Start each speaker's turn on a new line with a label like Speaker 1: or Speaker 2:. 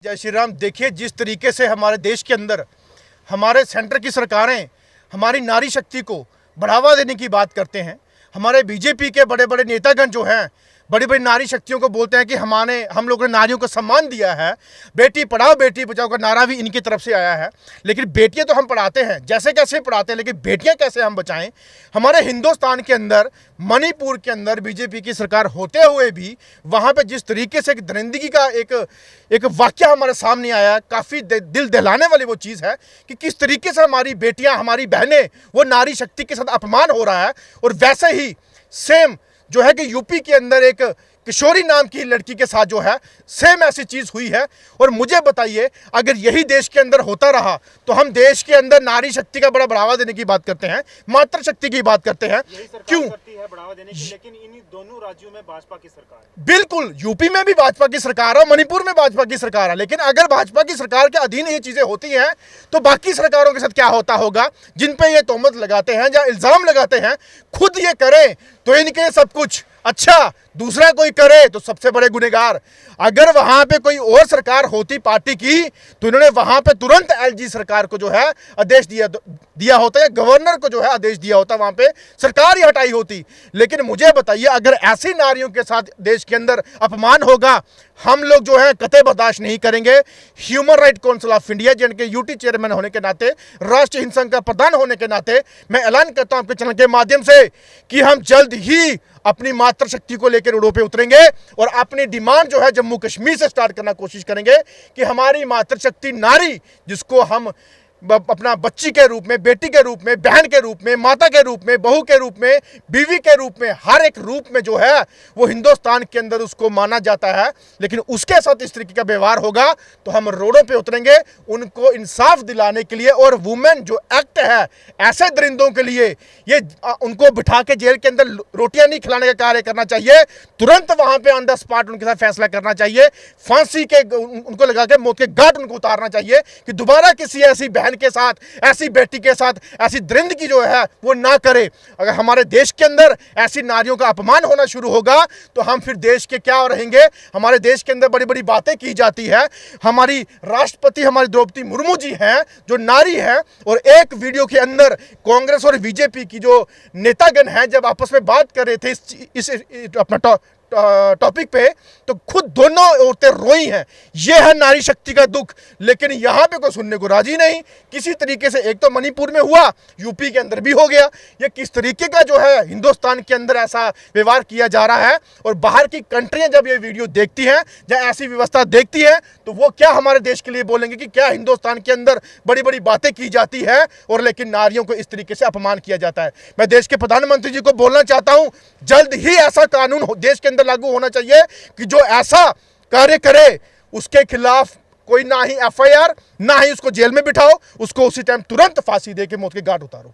Speaker 1: जय श्री राम। देखिए, जिस तरीके से हमारे देश के अंदर हमारे सेंटर की सरकारें हमारी नारी शक्ति को बढ़ावा देने की बात करते हैं, हमारे बीजेपी के बड़े बड़े नेतागण जो हैं बड़ी बड़ी नारी शक्तियों को बोलते हैं कि हम लोगों ने नारियों को सम्मान दिया है, बेटी पढ़ाओ बेटी बचाओ का नारा भी इनकी तरफ से आया है। लेकिन बेटियां तो हम पढ़ाते हैं, जैसे कैसे पढ़ाते हैं, लेकिन बेटियां कैसे हम बचाएं। हमारे हिंदुस्तान के अंदर मणिपुर के अंदर बीजेपी की सरकार होते हुए भी वहाँ पे जिस तरीके से एक दरिंदगी का एक वाक्य हमारे सामने आया, काफ़ी दिल दहलाने वाली वो चीज़ है कि किस तरीके से हमारी बेटियाँ, हमारी बहनें, वो नारी शक्ति के साथ अपमान हो रहा है। और वैसे ही सेम जो है कि यूपी के अंदर एक किशोरी नाम की लड़की के साथ जो है सेम ऐसी चीज हुई है। और मुझे बताइए, अगर यही देश के अंदर होता रहा तो हम देश के अंदर नारी शक्ति का बड़ा बढ़ावा देने की बात करते हैं, मातृशक्ति की बात करते हैं, क्यों
Speaker 2: करती है बढ़ावा देने की, लेकिन इन दोनों राज्यों में भाजपा की सरकार है।
Speaker 1: बिल्कुल, यूपी में भी भाजपा की सरकार है, मणिपुर में भाजपा की सरकार है। लेकिन अगर भाजपा की सरकार के अधीन ये चीजें होती हैं तो बाकी सरकारों के साथ क्या होता होगा, जिन पे ये तोहमत लगाते हैं या इल्जाम लगाते हैं, खुद ये करें तो इनके सब कुछ अच्छा, दूसरा कोई करे तो सबसे बड़े गुनहगार। अगर वहां पे कोई और सरकार होती पार्टी की तो इन्होंने वहां पे तुरंत एलजी सरकार को जो है आदेश दिया होता है, गवर्नर को जो है आदेश दिया होता, वहां पे सरकार ही हटाई होती। लेकिन मुझे बताइए, अगर ऐसी नारियों के साथ देश के अंदर अपमान होगा, हम लोग जो है कतई बर्दाश्त नहीं करेंगे। Human right council of India, जिनके यूटी चेयरमैन होने के नाते, राष्ट्रीय हिंद संघ का प्रधान होने के नाते मैं ऐलान करता हूं आपके चैनल के माध्यम से कि हम जल्द ही अपनी मातृशक्ति को लेकर रोडों पे उतरेंगे और अपनी डिमांड जो है जम्मू कश्मीर से स्टार्ट करना कोशिश करेंगे कि हमारी मातृशक्ति नारी, जिसको हम अपना बच्ची के रूप में, बेटी के रूप में, बहन के रूप में, माता के रूप में, बहू के रूप में, बीवी के रूप में, हर एक रूप में जो है वो हिंदुस्तान के अंदर उसको माना जाता है। लेकिन उसके साथ इस तरीके का व्यवहार होगा तो हम रोडों पे उतरेंगे उनको इंसाफ दिलाने के लिए। और वुमेन जो एक्ट है, ऐसे दरिंदों के लिए ये उनको बिठा के जेल के अंदर रोटियां नहीं खिलाने का कार्य करना चाहिए, तुरंत वहां पे ऑन द स्पॉट उनके साथ फैसला करना चाहिए, फांसी के उनको लगा के मौत के घाट उनको उतारना चाहिए कि दोबारा किसी ऐसी बहन के साथ, ऐसी बेटी के साथ ऐसी दरिंदगी जो है वो ना करे। अगर हमारे देश के अंदर ऐसी नारियों का अपमान होना शुरू होगा तो हम फिर देश के क्या रहेंगे। हमारे देश के अंदर बड़ी बड़ी बातें की जाती है, हमारी राष्ट्रपति हमारी द्रौपदी मुर्मू जी हैं जो नारी हैं, और एक वीडियो के अंदर कांग्रेस और बीजेपी की जो नेतागण हैं जब आपस में बात कर रहे थे इस अपना टॉपिक पे, तो खुद दोनों औरतें रोई हैं। यह है नारी शक्ति का दुख। लेकिन यहां पे कोई सुनने को राजी नहीं। किसी तरीके से, एक तो मणिपुर में हुआ, यूपी के अंदर भी हो गया। ये किस तरीके का जो है हिंदुस्तान के अंदर ऐसा व्यवहार किया जा रहा है। और बाहर की कंट्रियां जब ये वीडियो देखती हैं या ऐसी व्यवस्था देखती हैं तो वो क्या हमारे देश के लिए बोलेंगे कि क्या हिंदुस्तान के अंदर बड़ी बड़ी बातें की जाती है और लेकिन नारियों को इस तरीके से अपमान किया जाता है। मैं देश के प्रधानमंत्री जी को बोलना चाहता हूं, जल्द ही ऐसा कानून देश के अंदर लागू होना चाहिए कि जो ऐसा कार्य करे उसके खिलाफ कोई ना ही एफआईआर, ना ही उसको जेल में बिठाओ, उसको उसी टाइम तुरंत फांसी दे के मौत के घाट उतारो।